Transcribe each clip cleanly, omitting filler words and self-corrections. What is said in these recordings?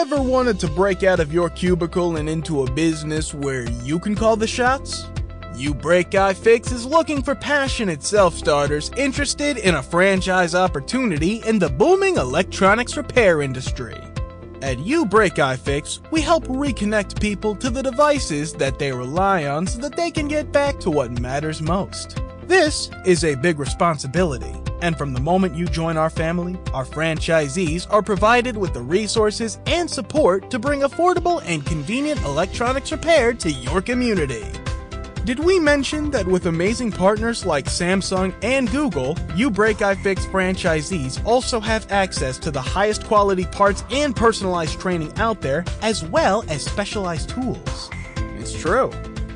Ever wanted to break out of your cubicle and into a business where you can call the shots? ubreakiFix is looking for passionate self-starters interested in a franchise opportunity in the booming electronics repair industry. At ubreakiFix, we help reconnect people to the devices that they rely on so that they can get back to what matters most. This is a big responsibility, and from the moment you join our family, our franchisees are provided with the resources and support to bring affordable and convenient electronics repair to your community. Did we mention that with amazing partners like Samsung and Google, ubreakiFix franchisees also have access to the highest quality parts and personalized training out there, as well as specialized tools? It's true.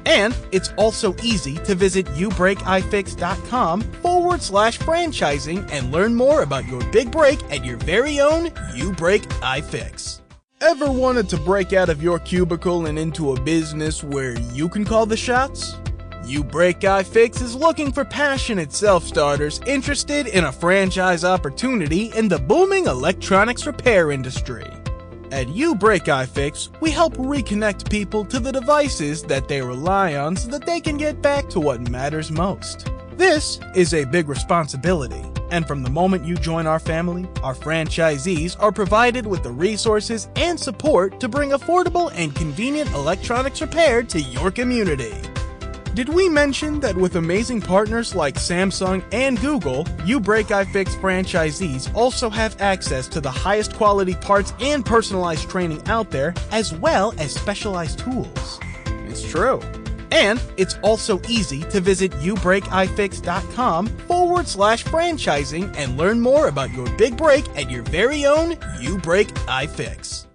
And it's also easy to visit ubreakifix.com/franchising and learn more about your big break at your very own ubreakiFix. Ever wanted to break out of your cubicle and into a business where you can call the shots? ubreakiFix is looking for passionate self-starters interested in a franchise opportunity in the booming electronics repair industry. At ubreakiFix, we help reconnect people to the devices that they rely on so that they can get back to what matters most. This is a big responsibility, and from the moment you join our family, our franchisees are provided with the resources and support to bring affordable and convenient electronics repair to your community. Did we mention that with amazing partners like Samsung and Google, ubreakiFix franchisees also have access to the highest quality parts and personalized training out there, as well as specialized tools? It's true. And it's also easy to visit ubreakifix.com/franchising and learn more about your big break at your very own ubreakiFix.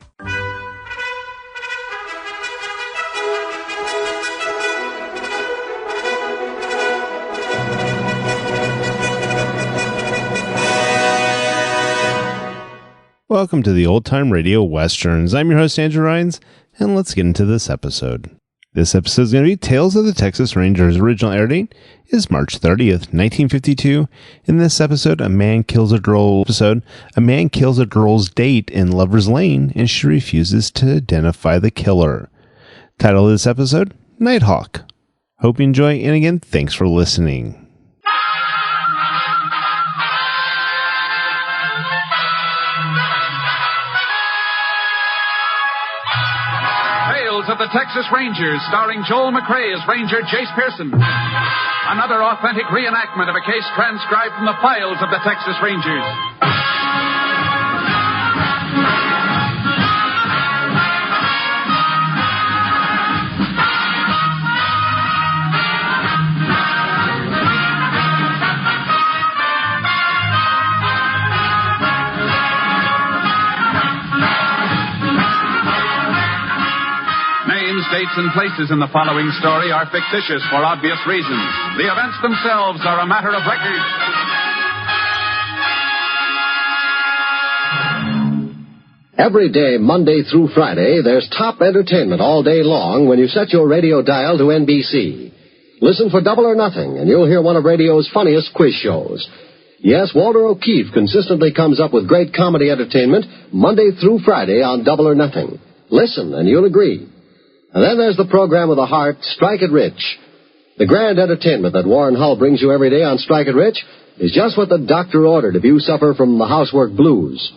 Welcome to the Old Time Radio Westerns. I'm your host, Andrew Rhines, and let's get into this episode. This episode is going to be Tales of the Texas Rangers. Original air date is March 30th, 1952. In this episode, a man kills a girl's date in Lover's Lane, and she refuses to identify the killer. Title of this episode, Nighthawk. Hope you enjoy, and again, thanks for listening. Of the Texas Rangers, starring Joel McRae as Ranger Jace Pearson. Another authentic reenactment of a case transcribed from the files of the Texas Rangers. Dates and places in the following story are fictitious for obvious reasons. The events themselves are a matter of record. Every day, Monday through Friday, there's top entertainment all day long when you set your radio dial to NBC. Listen for Double or Nothing, and you'll hear one of radio's funniest quiz shows. Yes, Walter O'Keefe consistently comes up with great comedy entertainment Monday through Friday on Double or Nothing. Listen, and you'll agree. And then there's the program of the heart, Strike It Rich. The grand entertainment that Warren Hull brings you every day on Strike It Rich is just what the doctor ordered if you suffer from the housework blues.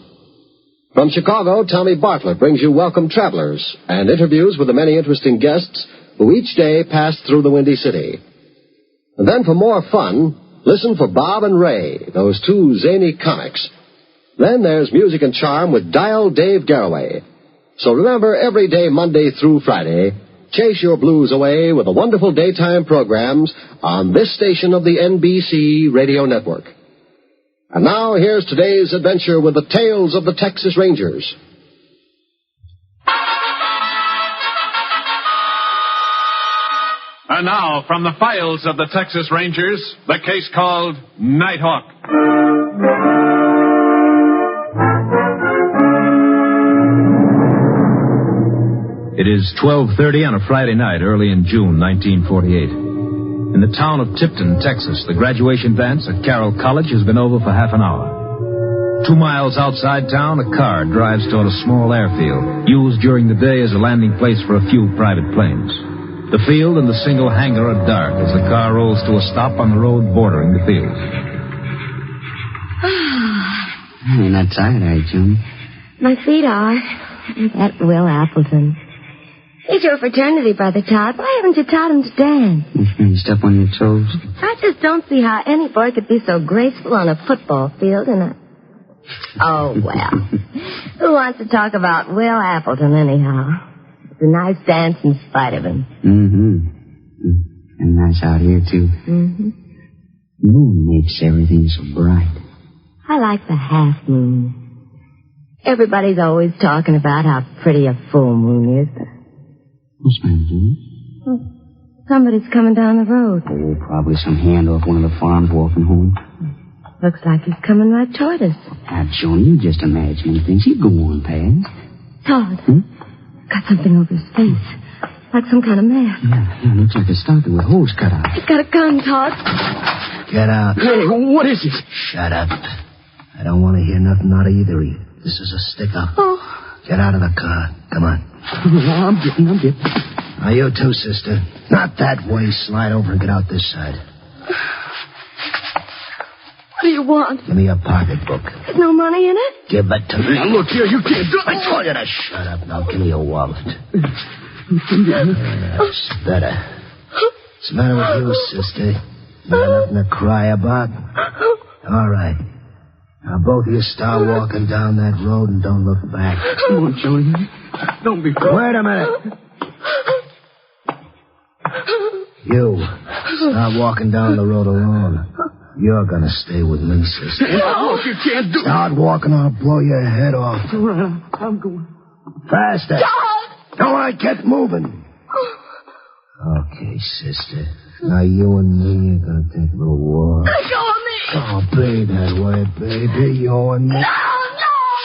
From Chicago, Tommy Bartlett brings you Welcome Travelers and interviews with the many interesting guests who each day pass through the Windy City. And then for more fun, listen for Bob and Ray, those two zany comics. Then there's Music and Charm with Dial Dave Garraway. So remember, every day, Monday through Friday, chase your blues away with the wonderful daytime programs on this station of the NBC Radio Network. And now, here's today's adventure with the Tales of the Texas Rangers. And now, from the files of the Texas Rangers, the case called Nighthawk. It is 12:30 on a Friday night early in June 1948. In the town of Tipton, Texas, the graduation dance at Carroll College has been over for half an hour. 2 miles outside town, a car drives toward a small airfield, used during the day as a landing place for a few private planes. The field and the single hangar are dark as the car rolls to a stop on the road bordering the field. You're not tired, are you, Johnny? My feet are. That Will Appleton. He's your fraternity brother, Todd. Why haven't you taught him to dance? You step on your toes. I just don't see how any boy could be so graceful on a football field and a... Oh, well. Who wants to talk about Will Appleton, anyhow? It's a nice dance in spite of him. Mm-hmm. And nice out here, too. Mm-hmm. The moon makes everything so bright. I like the half moon. Everybody's always talking about how pretty a full moon is, but... What's the matter, Johnny? Well, somebody's coming down the road. Oh, probably some hand off one of the farms walking home. Looks like he's coming right toward us. Now, Johnny, you just imagining things. You go on past. Todd. Got something over his face. Like some kind of mask. Yeah, looks like it's started with hose cut out. He's got a gun, Todd. Get out. Hey, what is it? Shut up. I don't want to hear nothing out of either of you. This is a stick-up. Oh. Get out of the car. Come on. I'm getting. Now, you too, sister. Not that way. Slide over and get out this side. What do you want? Give me your pocketbook. There's no money in it? Give it to me. Now, look here, you can't do it. I told you to shut up. Now, give me your wallet. That's better. What's the matter with you, sister? You got nothing to cry about? All right. Now, both of you start walking down that road and don't look back. Come on, Johnny. Don't be frightened. Wait a minute. You, start walking down the road alone. You're gonna stay with me, sister. Look, you can't do it. Start walking or I'll blow your head off. All right, I'm going. Faster. All right, get moving. Okay, sister. Now you and me are gonna take a little walk. Let go of me. Oh, be that way, baby. You and me. No.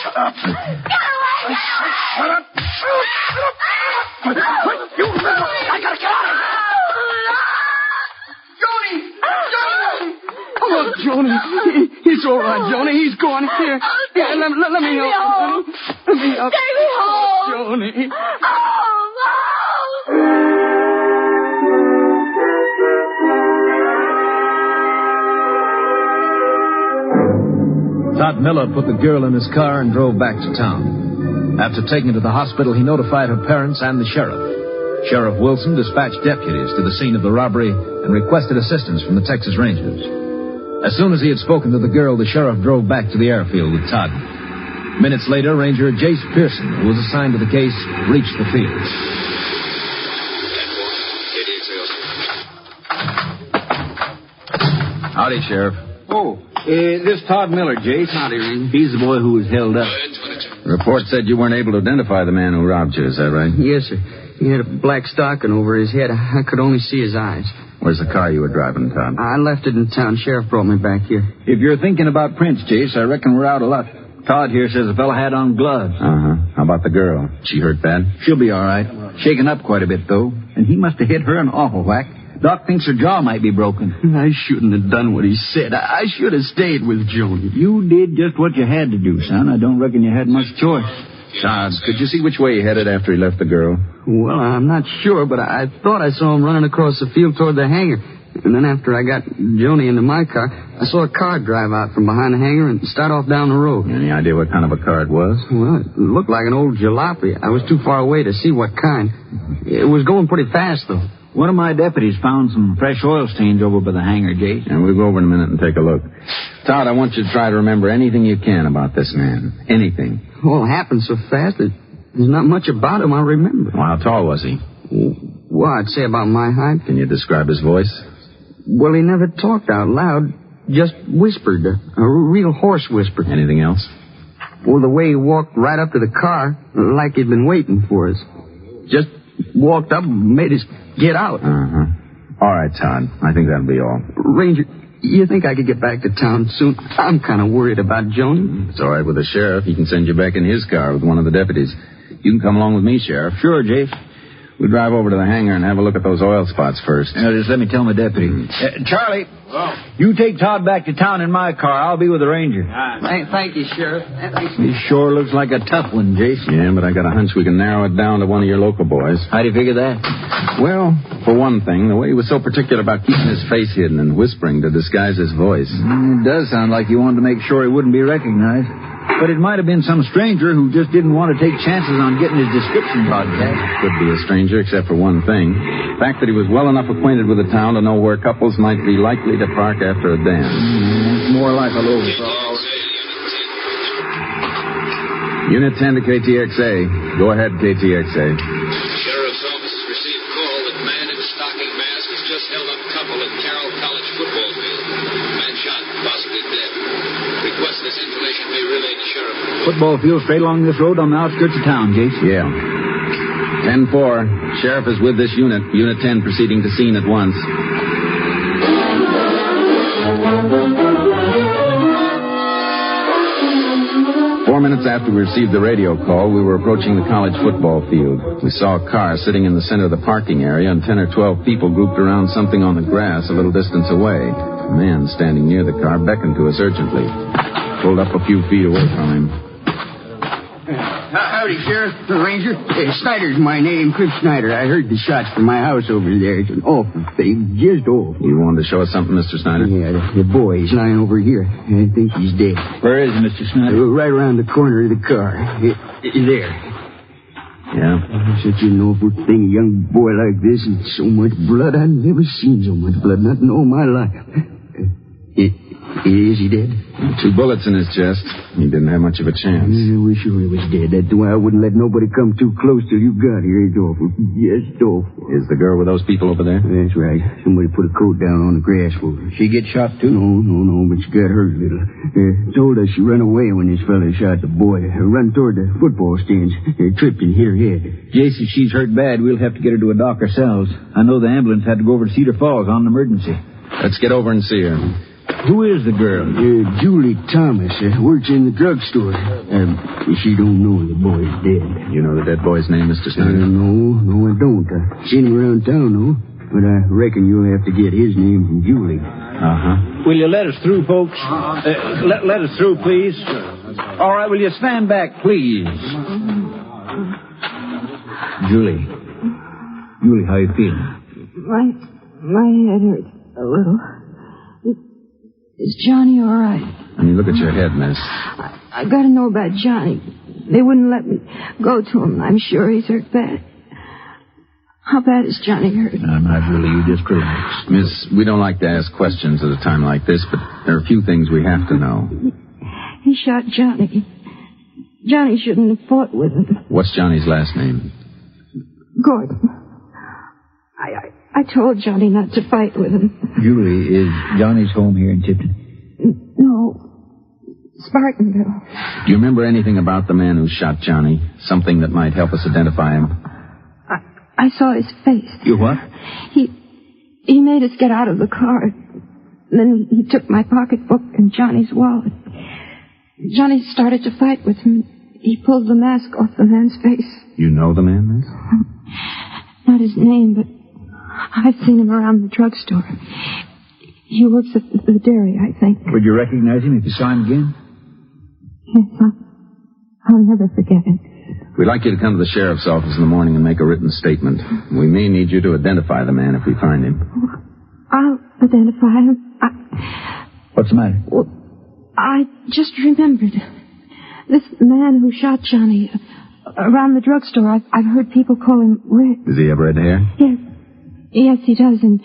Shut up. Get away. Shut up. Wait, you. I gotta get out of here. Oh, Johnny. He's all right, Johnny. He's gone. Here. Yeah, let me help him. Let me help. Take me home. Johnny. Home. Todd Miller put the girl in his car and drove back to town. After taking her to the hospital, he notified her parents and the sheriff. Sheriff Wilson dispatched deputies to the scene of the robbery and requested assistance from the Texas Rangers. As soon as he had spoken to the girl, the sheriff drove back to the airfield with Todd. Minutes later, Ranger Jace Pearson, who was assigned to the case, reached the field. Howdy, Sheriff. Oh, this Todd Miller, Jace. Howdy, Ranger. He's the boy who was held up. The report said you weren't able to identify the man who robbed you. Is that right? Yes, sir. He had a black stocking over his head. I could only see his eyes. Where's the car you were driving, Todd? I left it in town. Sheriff brought me back here. If you're thinking about Prince, Jace, I reckon we're out of luck. Todd here says the fella had on gloves. Uh-huh. How about the girl? She hurt bad? She'll be all right. Shaken up quite a bit, though. And he must have hit her an awful whack. Doc thinks her jaw might be broken. I shouldn't have done what he said. I should have stayed with Joni. You did just what you had to do, son. I don't reckon you had much choice. Todd, could you see which way he headed after he left the girl? Well, I'm not sure, but I thought I saw him running across the field toward the hangar. And then after I got Joni into my car, I saw a car drive out from behind the hangar and start off down the road. Any idea what kind of a car it was? Well, it looked like an old jalopy. I was too far away to see what kind. It was going pretty fast, though. One of my deputies found some fresh oil stains over by the hangar, Jace. And we'll go over in a minute and take a look. Todd, I want you to try to remember anything you can about this man. Anything. Well, it happened so fast that there's not much about him I remember. Well, how tall was he? Well, I'd say about my height. Can you describe his voice? Well, he never talked out loud, just whispered, a real hoarse whisper. Anything else? Well, the way he walked right up to the car, like he'd been waiting for us. Just walked up and made us get out. Uh-huh. All right, Todd. I think that'll be all. Ranger, you think I could get back to town soon? I'm kind of worried about Joni. It's all right with the sheriff. He can send you back in his car with one of the deputies. You can come along with me, Sheriff. Sure, Jace. We'll drive over to the hangar and have a look at those oil spots first. Just let me tell my deputy. Charlie, you take Todd back to town in my car. I'll be with the ranger. Thank you, Sheriff. He sure looks like a tough one, Jason. Yeah, but I got a hunch we can narrow it down to one of your local boys. How do you figure that? Well, for one thing, the way he was so particular about keeping his face hidden and whispering to disguise his voice. It does sound like he wanted to make sure he wouldn't be recognized. But it might have been some stranger who just didn't want to take chances on getting his description broadcast. Could be a stranger, except for one thing. The fact that he was well enough acquainted with the town to know where couples might be likely to park after a dance. It's more like a local. Unit 10 to KTXA. Go ahead, KTXA. Sheriff's office has received call that man in stocking mask has just held up couple at Carroll College football field. Man shot, possibly dead. Request this information be relayed to Sheriff. Football field straight along this road on the outskirts of town, Jace. Yeah. 10-4. Sheriff is with this unit. Unit 10 proceeding to scene at once. 4 minutes after we received the radio call, we were approaching the college football field. We saw a car sitting in the center of the parking area and 10 or 12 people grouped around something on the grass a little distance away. A man standing near the car beckoned to us urgently. Pulled up a few feet away from him. Howdy, Sheriff. Ranger. Snyder's my name, Chris Snyder. I heard the shots from my house over there. It's an awful thing, just awful. You wanted to show us something, Mr. Snyder? Yeah, the boy, he's lying over here. I think he's dead. Where is he, Mr. Snyder? Right around the corner of the car. There. Yeah? Such an awful thing, a young boy like this, and so much blood. I've never seen so much blood, not in all my life. Is he dead? 2 bullets in his chest. He didn't have much of a chance. We're sure he was dead. That's why I wouldn't let nobody come too close till you got here. It's awful. Just awful. Is the girl with those people over there? That's right. Somebody put a coat down on the grass for her. She get shot, too? No, but she got hurt a little. Told us she ran away when this fella shot the boy. Run toward the football stands. Tripped and hit her head. Jason, she's hurt bad. We'll have to get her to a doc ourselves. I know the ambulance had to go over to Cedar Falls on an emergency. Let's get over and see her. Who is the girl? Julie Thomas. Works in the drugstore. She don't know the boy's dead. You know the dead boy's name, Mr. Snyder? No, I don't. I've seen him around town, though. But I reckon you'll have to get his name from Julie. Uh-huh. Will you let us through, folks? Let us through, please. All right, will you stand back, please? Julie, how you feeling? My head hurts a little. Is Johnny all right? I mean, look at your head, miss. I got to know about Johnny. They wouldn't let me go to him. I'm sure he's hurt bad. How bad is Johnny hurt? No, not really. You just relax. Miss, we don't like to ask questions at a time like this, but there are a few things we have to know. He shot Johnny. Johnny shouldn't have fought with him. What's Johnny's last name? Gordon. I told Johnny not to fight with him. Julie, is Johnny's home here in Tipton? No. Spartanville. Do you remember anything about the man who shot Johnny? Something that might help us identify him? I saw his face. You what? He made us get out of the car. Then he took my pocketbook and Johnny's wallet. Johnny started to fight with him. He pulled the mask off the man's face. You know the man, miss? Not his name, but I've seen him around the drugstore. He works at the dairy, I think. Would you recognize him if you saw him again? Yes, I'll never forget him. We'd like you to come to the sheriff's office in the morning and make a written statement. We may need you to identify the man if we find him. I'll identify him. What's the matter? Well, I just remembered. This man who shot Johnny around the drugstore, I've heard people call him Rick. Does he have red hair? Yes, he does, and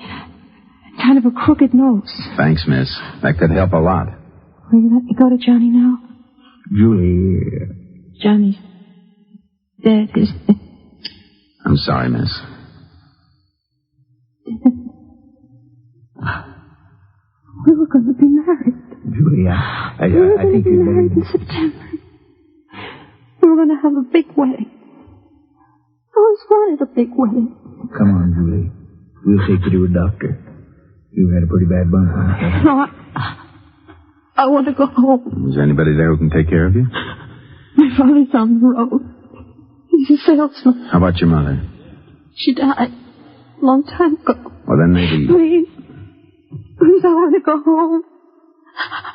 kind of a crooked nose. Thanks, miss. That could help a lot. Will you let me go to Johnny now? Julie. Johnny's dead, isn't it? I'm sorry, miss. We were going to be married. Julie, I think you're married in September. We were going to have a big wedding. I always wanted a big wedding. Come on, Julie. We'll take you to a doctor. You had a pretty bad bump on your head. No, I want to go home. Is there anybody there who can take care of you? My father's on the road. He's a salesman. How about your mother? She died a long time ago. Well, then maybe... Please, I want to go home.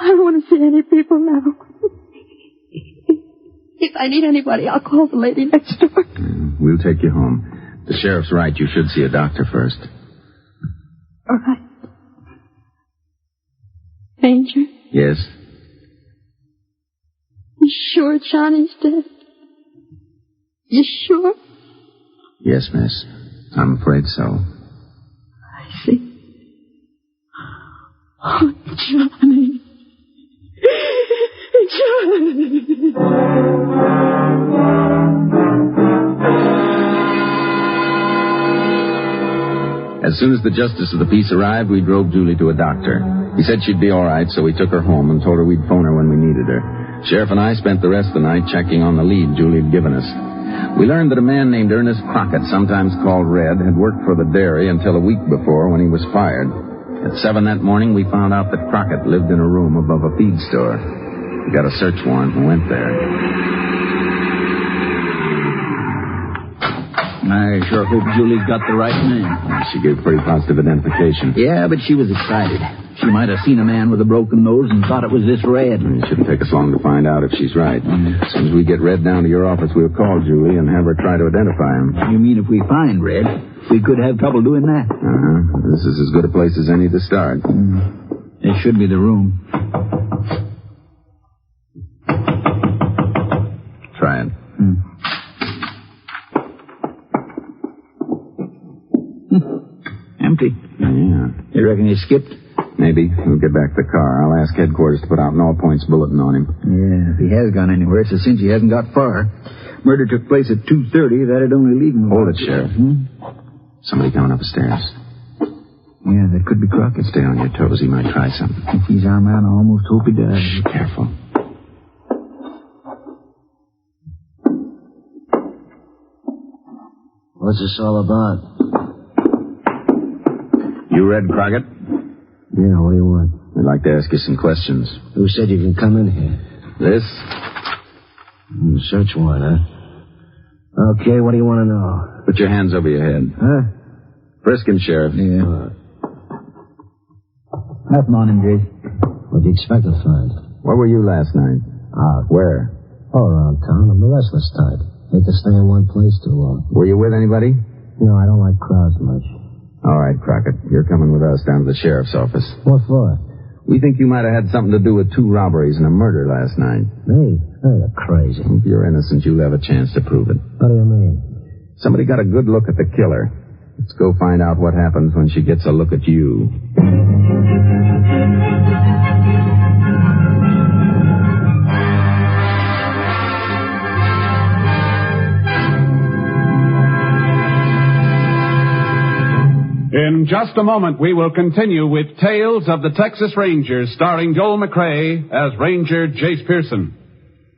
I don't want to see any people now. If I need anybody, I'll call the lady next door. We'll take you home. The sheriff's right. You should see a doctor first. All right. Ranger? Yes? You sure Johnny's dead? You sure? Yes, miss. I'm afraid so. I see. Oh, Johnny. Johnny. As soon as the justice of the peace arrived, we drove Julie to a doctor. He said she'd be all right, so we took her home and told her we'd phone her when we needed her. Sheriff and I spent the rest of the night checking on the lead Julie had given us. We learned that a man named Ernest Crockett, sometimes called Red, had worked for the dairy until a week before when he was fired. At 7 that morning, we found out that Crockett lived in a room above a feed store. We got a search warrant and went there. I sure hope Julie's got the right name. She gave pretty positive identification. Yeah, but she was excited. She might have seen a man with a broken nose and thought it was this Red. It shouldn't take us long to find out if she's right. As soon as we get Red down to your office, we'll call Julie and have her try to identify him. You mean if we find Red, we could have trouble doing that? This is as good a place as any to start. This should be the room. Try it. Empty. Yeah. You reckon he skipped? Maybe. We'll get back to the car. I'll ask headquarters to put out an all-points bulletin on him. Yeah, if he has gone anywhere, it's a cinch he hasn't got far. Murder took place at 2:30. That'd only leave him... Hold it, Sheriff. Somebody coming up the stairs. Yeah, that could be Crockett. Stay on your toes. He might try something. If he's our man, I almost hope he does. Shh, careful. What's this all about? You Red Crockett? Yeah, what do you want? We'd like to ask you some questions. Who said you can come in here? This? Search warrant, huh? Okay, what do you want to know? Put your hands over your head. Huh? Friskin, Sheriff. Yeah. Nothing on him, Jay. What'd you expect to find? Where were you last night? Out. Where? All around town. I'm a restless type. Hate to stay in one place too long. Were you with anybody? No, I don't like crowds much. All right, Crockett. You're coming with us down to the sheriff's office. What for? We think you might have had something to do with 2 robberies and a murder last night. Me? Oh, you're crazy. If you're innocent, you'll have a chance to prove it. What do you mean? Somebody got a good look at the killer. Let's go find out what happens when she gets a look at you. In just a moment, we will continue with Tales of the Texas Rangers, starring Joel McCrea as Ranger Jace Pearson.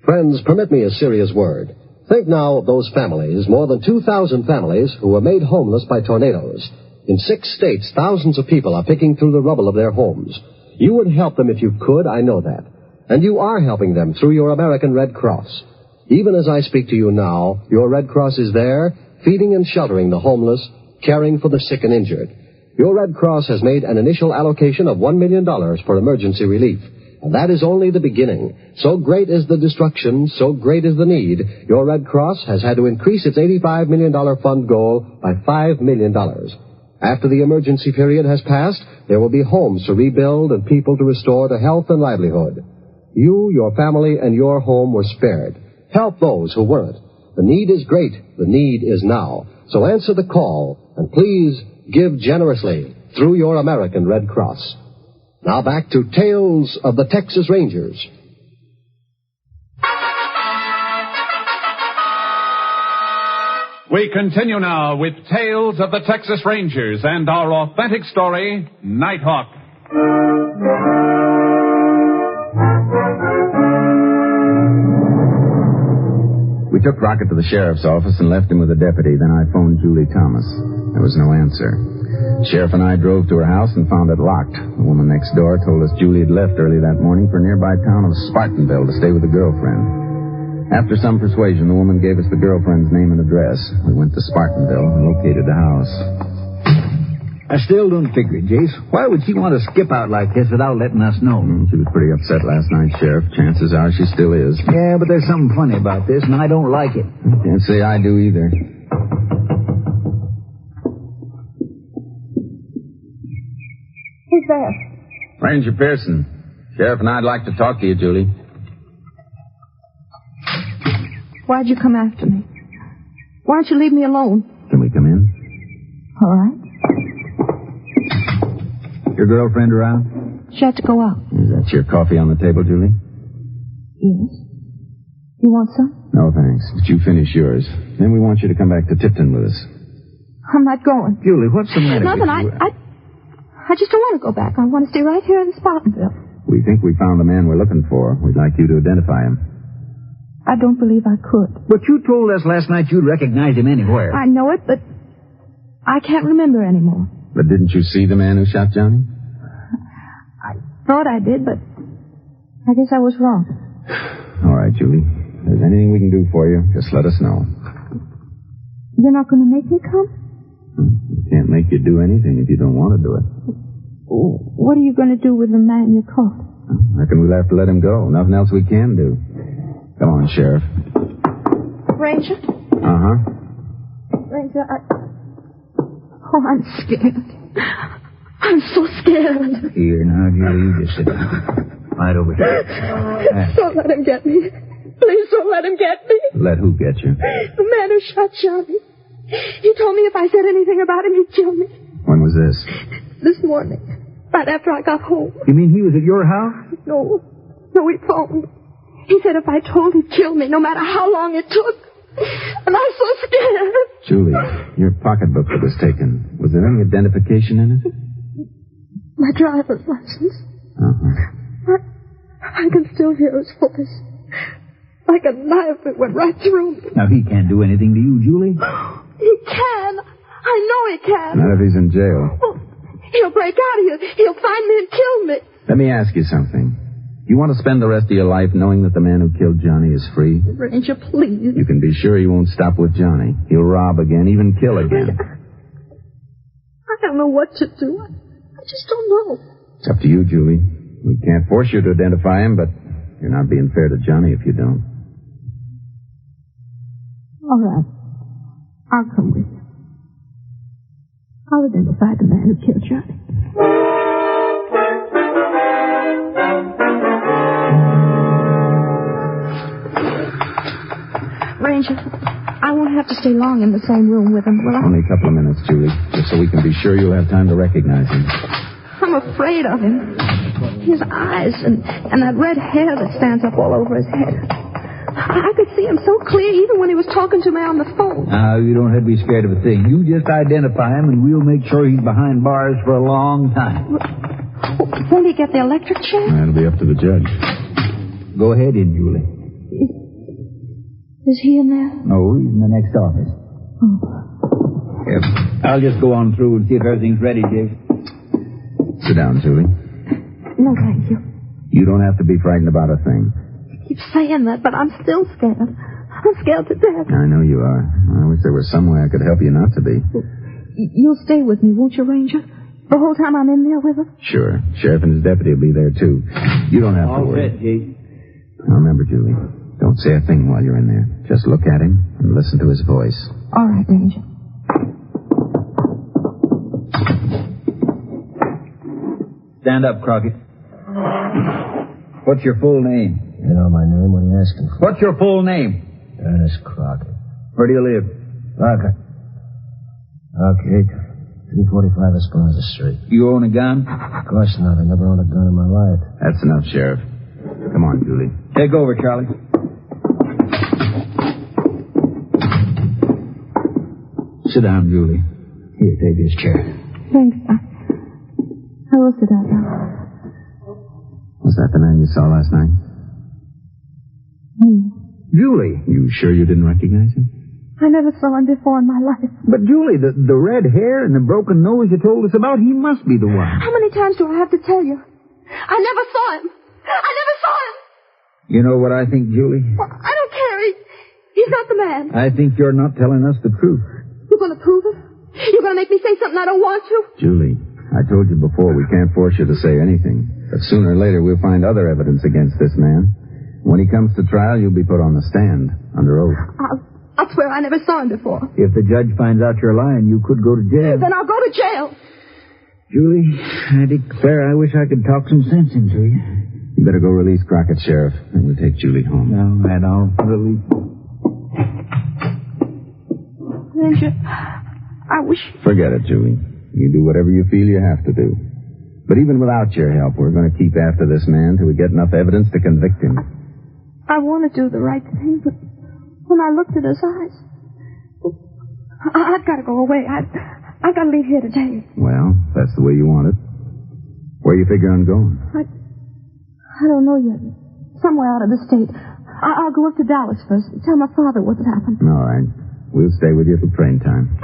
Friends, permit me a serious word. Think now of those families, more than 2,000 families, who were made homeless by tornadoes. In 6 states, thousands of people are picking through the rubble of their homes. You would help them if you could, I know that. And you are helping them through your American Red Cross. Even as I speak to you now, your Red Cross is there, feeding and sheltering the homeless, caring for the sick and injured. Your Red Cross has made an initial allocation of $1 million for emergency relief. And that is only the beginning. So great is the destruction, so great is the need, your Red Cross has had to increase its $85 million fund goal by $5 million. After the emergency period has passed, there will be homes to rebuild and people to restore to health and livelihood. You, your family, and your home were spared. Help those who weren't. The need is great. The need is now. So answer the call, and please give generously through your American Red Cross. Now back to Tales of the Texas Rangers. We continue now with Tales of the Texas Rangers and our authentic story, Nighthawk. We took Crockett to the sheriff's office and left him with a deputy. Then I phoned Julie Thomas. There was no answer. Sheriff and I drove to her house and found it locked. The woman next door told us Julie had left early that morning for a nearby town of Spartanville to stay with a girlfriend. After some persuasion, the woman gave us the girlfriend's name and address. We went to Spartanville and located the house. I still don't figure it, Jace. Why would she want to skip out like this without letting us know? She was pretty upset last night, Sheriff. Chances are she still is. Yeah, but there's something funny about this, and I don't like it. Can't say I do either. Who's there? Ranger Pearson. Sheriff and I'd like to talk to you, Julie. Why'd you come after me? Why don't you leave me alone? Can we come in? All right. Your girlfriend around? She had to go out. Is that your coffee on the table, Julie? Yes. You want some? No, thanks. But you finish yours. Then we want you to come back to Tipton with us. I'm not going. Julie, what's the matter Nothing. with you? I just don't want to go back. I want to stay right here in Spartanville. We think we found the man we're looking for. We'd like you to identify him. I don't believe I could. But you told us last night you'd recognize him anywhere. I know it, but I can't remember anymore. But didn't you see the man who shot Johnny? I thought I did, but I guess I was wrong. All right, Julie. If there's anything we can do for you, just let us know. You're not going to make me come? We can't make you do anything if you don't want to do it. What are you going to do with the man you caught? I reckon we'll have to let him go. Nothing else we can do. Come on, Sheriff. Ranger? Uh-huh. Ranger, Oh, I'm scared. I'm so scared. Here, now, Julie, you just sit down. Right over here. Don't let him get me. Please don't let him get me. Let who get you? The man who shot Johnny. He told me if I said anything about him, he'd kill me. When was this? This morning. Right after I got home. You mean he was at your house? No, he phoned. He said if I told, he'd kill me, no matter how long it took. And I'm so scared. Julie, your pocketbook that was taken, was there any identification in it? My driver's license. Uh-huh. I can still hear his voice. Like a knife that went right through me. Now, he can't do anything to you, Julie. He can. I know he can. Not if he's in jail. Well, he'll break out of here. He'll find me and kill me. Let me ask you something. Do you want to spend the rest of your life knowing that the man who killed Johnny is free? Ranger, please. You can be sure he won't stop with Johnny. He'll rob again, even kill again. I don't know what to do. I just don't know. It's up to you, Julie. We can't force you to identify him, but you're not being fair to Johnny if you don't. All right. I'll come with you. I'll identify the man who killed Johnny. Ranger, I won't have to stay long in the same room with him, will I? Only a couple of minutes, Julie, just so we can be sure you'll have time to recognize him. I'm afraid of him. His eyes and that red hair that stands up all over his head. I could see him so clear even when he was talking to me on the phone. Now, you don't have to be scared of a thing. You just identify him, and we'll make sure he's behind bars for a long time. Won't he get the electric chair? That'll be up to the judge. Go ahead in, Julie. Is he in there? No, he's in the next office. Oh. Yep. I'll just go on through and see if everything's ready, Jake. Sit down, Julie. No, thank you. You don't have to be frightened about a thing. You keep saying that, but I'm still scared. I'm scared to death. I know you are. I wish there was some way I could help you not to be. You'll stay with me, won't you, Ranger? The whole time I'm in there with him? Sure. Sheriff and his deputy will be there, too. You don't have to worry. All set, Jake. Now, remember, Julie, don't say a thing while you're in there. Just look at him and listen to his voice. All right, Ranger. Stand up, Crockett. What's your full name? You know my name? What are you asking for? What's your full name? Ernest Crockett. Where do you live? Crockett. Okay. 345 Esperanza Street. You own a gun? Of course not. I never owned a gun in my life. That's enough, Sheriff. Come on, Julie. Take over, Charlie. Sit down, Julie. Here, take this chair. Thanks. I will sit down now. Was that the man you saw last night? Julie. You sure you didn't recognize him? I never saw him before in my life. But, Julie, the red hair and the broken nose you told us about, he must be the one. How many times do I have to tell you? I never saw him. I never saw him. You know what I think, Julie? Well, I don't care He's not the man. I think you're not telling us the truth. You're going to prove it? You're going to make me say something I don't want to? Julie, I told you before, we can't force you to say anything. But sooner or later, we'll find other evidence against this man. When he comes to trial, you'll be put on the stand, under oath. I'll swear I never saw him before. If the judge finds out you're lying, you could go to jail. Then I'll go to jail. Julie, I declare I wish I could talk some sense into you. You better go release Crockett, Sheriff, and we'll take Julie home. No, and I'll release... Ranger, I wish... Forget it, Julie. You do whatever you feel you have to do. But even without your help, we're going to keep after this man till we get enough evidence to convict him. I want to do the right thing, but when I looked at his eyes, I've got to go away. I've got to leave here today. Well, that's the way you want it. Where you figure on going? I don't know yet. Somewhere out of the state. I'll go up to Dallas first. Tell my father what's happened. All right. We'll stay with you till train time.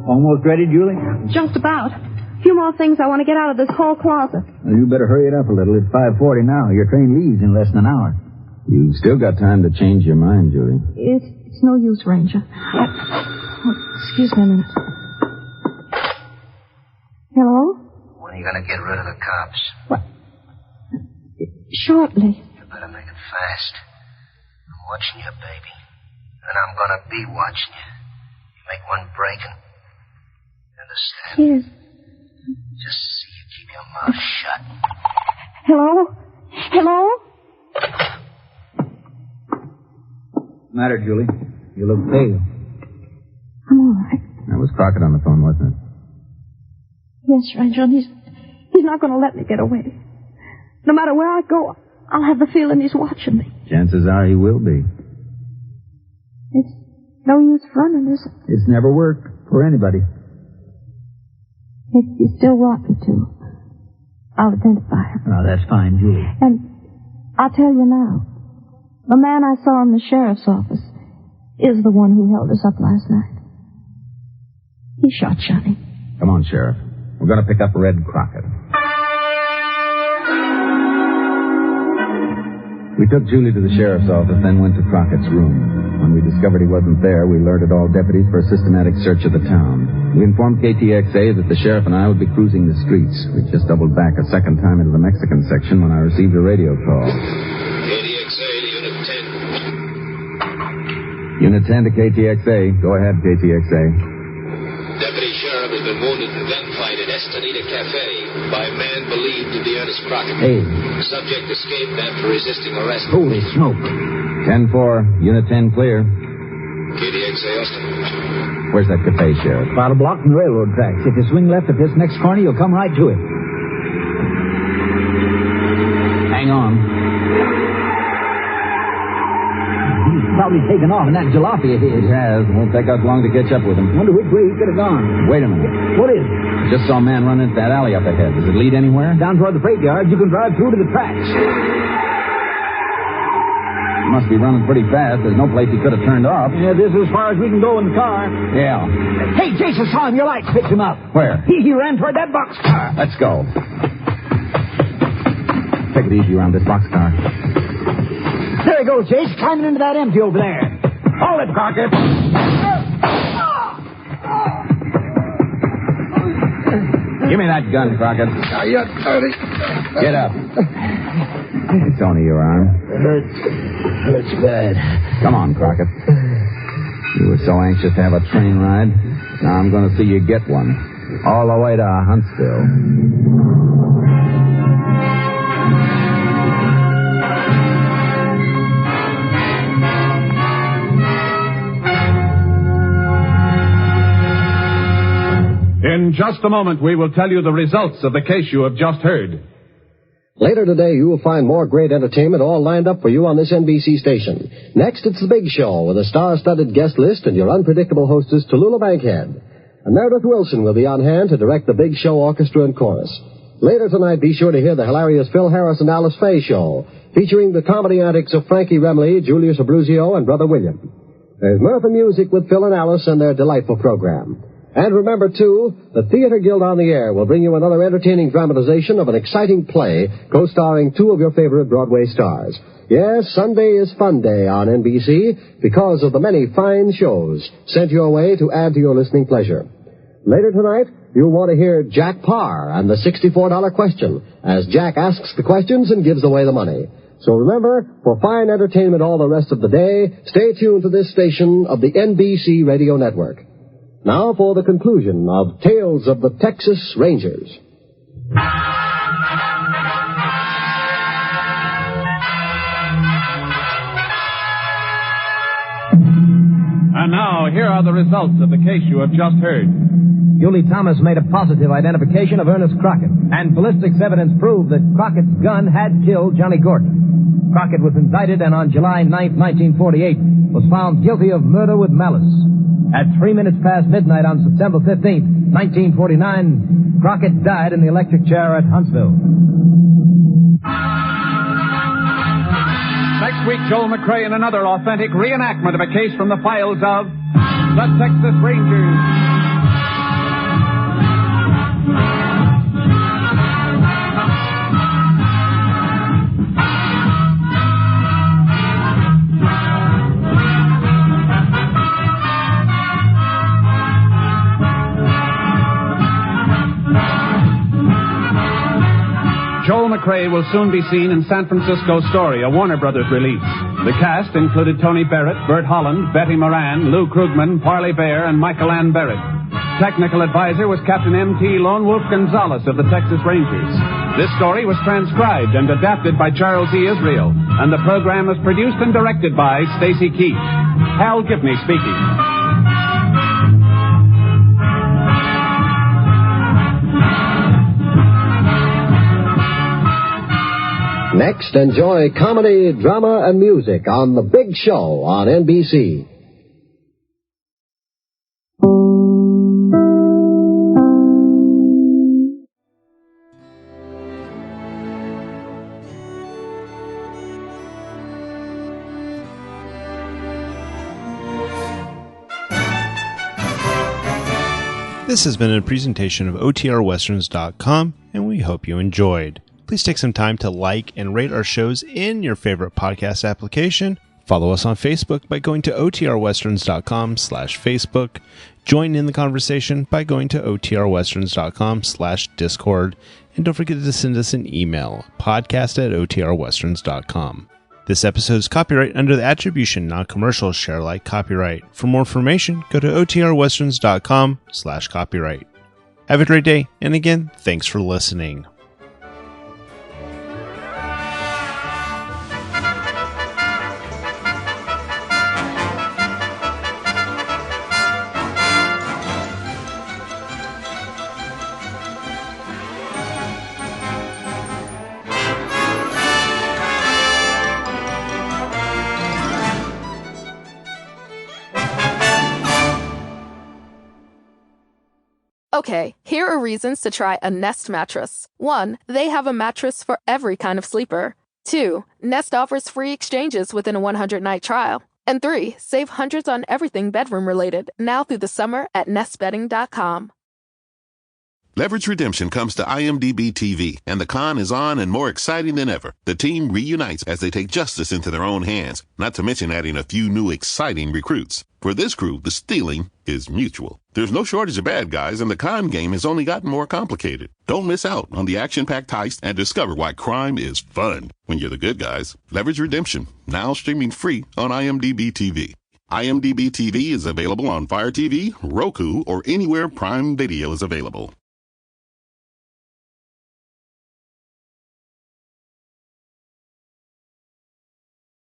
Almost ready, Julie? Just about. A few more things I want to get out of this hall closet. Well, you better hurry it up a little. It's 5:40 now. Your train leaves in less than an hour. You've still got time to change your mind, Julie. It's no use, Ranger. Excuse me a minute. Hello? When are you going to get rid of the cops? What? Shortly. You better make it fast. I'm watching you, baby. And I'm going to be watching you. You make one break and... Understand? Yes. Just see you keep your mouth shut. Hello? Hello? What's the matter, Julie? You look pale. I'm all right. That was Crockett on the phone, wasn't it? Yes, Ranger, and he's not going to let me get away. No matter where I go, I'll have the feeling he's watching me. Chances are he will be. It's no use running, is it? It's never worked for anybody. If you still want me to, I'll identify him. Oh, that's fine, Julie. And I'll tell you now, the man I saw in the sheriff's office is the one who held us up last night. He shot Johnny. Come on, Sheriff. We're going to pick up Red Crockett. We took Julie to the sheriff's office, then went to Crockett's room. When we discovered he wasn't there, we alerted all deputies for a systematic search of the town. We informed KTXA that the sheriff and I would be cruising the streets. We just doubled back a second time into the Mexican section when I received a radio call. KTXA to Unit 10. Unit 10 to KTXA. Go ahead, KTXA. Deputy Sheriff has been wounded in a gunfight at Estanita Cafe by a man believed to be Ernest Crockett. Hey. Subject escaped after resisting arrest. Holy smoke. 10-4. Unit 10 clear. KTXA Austin. Where's that cafe, Sheriff? About a block from the railroad tracks. If you swing left at this next corner, you'll come right to it. Hang on. He's probably taken off in that jalopy of his. He has. Won't take us long to catch up with him. Wonder which way he could have gone. Wait a minute. What is it? Just saw a man run into that alley up ahead. Does it lead anywhere? Down toward the freight yard, you can drive through to the tracks. He must be running pretty fast. There's no place he could have turned off. Yeah, this is as far as we can go in the car. Yeah. Hey, Jason saw him. Your lights picked him up. Where? He ran toward that boxcar. Let's go. Take it easy around this boxcar. There he goes, Chase, climbing into that empty over there. Hold it, Crockett. Give me that gun, Crockett. Are you dirty? Get up. It's only your arm. Hurts bad. Come on, Crockett. You were so anxious to have a train ride. Now I'm going to see you get one. All the way to Huntsville. In just a moment, we will tell you the results of the case you have just heard. Later today, you will find more great entertainment all lined up for you on this NBC station. Next, it's The Big Show with a star-studded guest list and your unpredictable hostess, Tallulah Bankhead. And Meredith Wilson will be on hand to direct The Big Show Orchestra and Chorus. Later tonight, be sure to hear the hilarious Phil Harris and Alice Faye Show, featuring the comedy antics of Frankie Remley, Julius Abruzio, and Brother William. There's mirth and music with Phil and Alice and their delightful program. And remember, too, the Theater Guild on the Air will bring you another entertaining dramatization of an exciting play co-starring two of your favorite Broadway stars. Yes, Sunday is Fun Day on NBC because of the many fine shows sent your way to add to your listening pleasure. Later tonight, you'll want to hear Jack Parr and the $64 question as Jack asks the questions and gives away the money. So remember, for fine entertainment all the rest of the day, stay tuned to this station of the NBC Radio Network. Now for the conclusion of Tales of the Texas Rangers. And now, here are the results of the case you have just heard. Julie Thomas made a positive identification of Ernest Crockett, and ballistics evidence proved that Crockett's gun had killed Johnny Gordon. Crockett was indicted and on July 9, 1948, was found guilty of murder with malice. At 3 minutes past midnight on September 15, 1949, Crockett died in the electric chair at Huntsville. Next week, Joel McCrea in another authentic reenactment of a case from the files of the Texas Rangers. Joel McCrea will soon be seen in San Francisco Story, a Warner Brothers release. The cast included Tony Barrett, Bert Holland, Betty Moran, Lou Krugman, Parley Bear, and Michael Ann Barrett. Technical advisor was Captain M.T. Lone Wolf Gonzalez of the Texas Rangers. This story was transcribed and adapted by Charles E. Israel, and the program was produced and directed by Stacy Keach. Hal Gibney speaking. Next, enjoy comedy, drama, and music on The Big Show on NBC. This has been a presentation of OTRWesterns.com, and we hope you enjoyed. Please take some time to like and rate our shows in your favorite podcast application. Follow us on Facebook by going to OTRWesterns.com/Facebook. Join in the conversation by going to OTRWesterns.com/Discord. And don't forget to send us an email, podcast@OTRWesterns.com. This episode is copyright under the attribution, non-commercial, share alike copyright. For more information, go to OTRWesterns.com/copyright. Have a great day, and again, thanks for listening. Okay, here are reasons to try a Nest mattress. 1, they have a mattress for every kind of sleeper. 2, Nest offers free exchanges within a 100-night trial. And 3, save hundreds on everything bedroom related now through the summer at nestbedding.com. Leverage Redemption comes to IMDb TV, and the con is on and more exciting than ever. The team reunites as they take justice into their own hands, not to mention adding a few new exciting recruits. For this crew, the stealing is mutual. There's no shortage of bad guys, and the con game has only gotten more complicated. Don't miss out on the action-packed heist and discover why crime is fun when you're the good guys. Leverage Redemption, now streaming free on IMDb TV. IMDb TV is available on Fire TV, Roku, or anywhere Prime Video is available.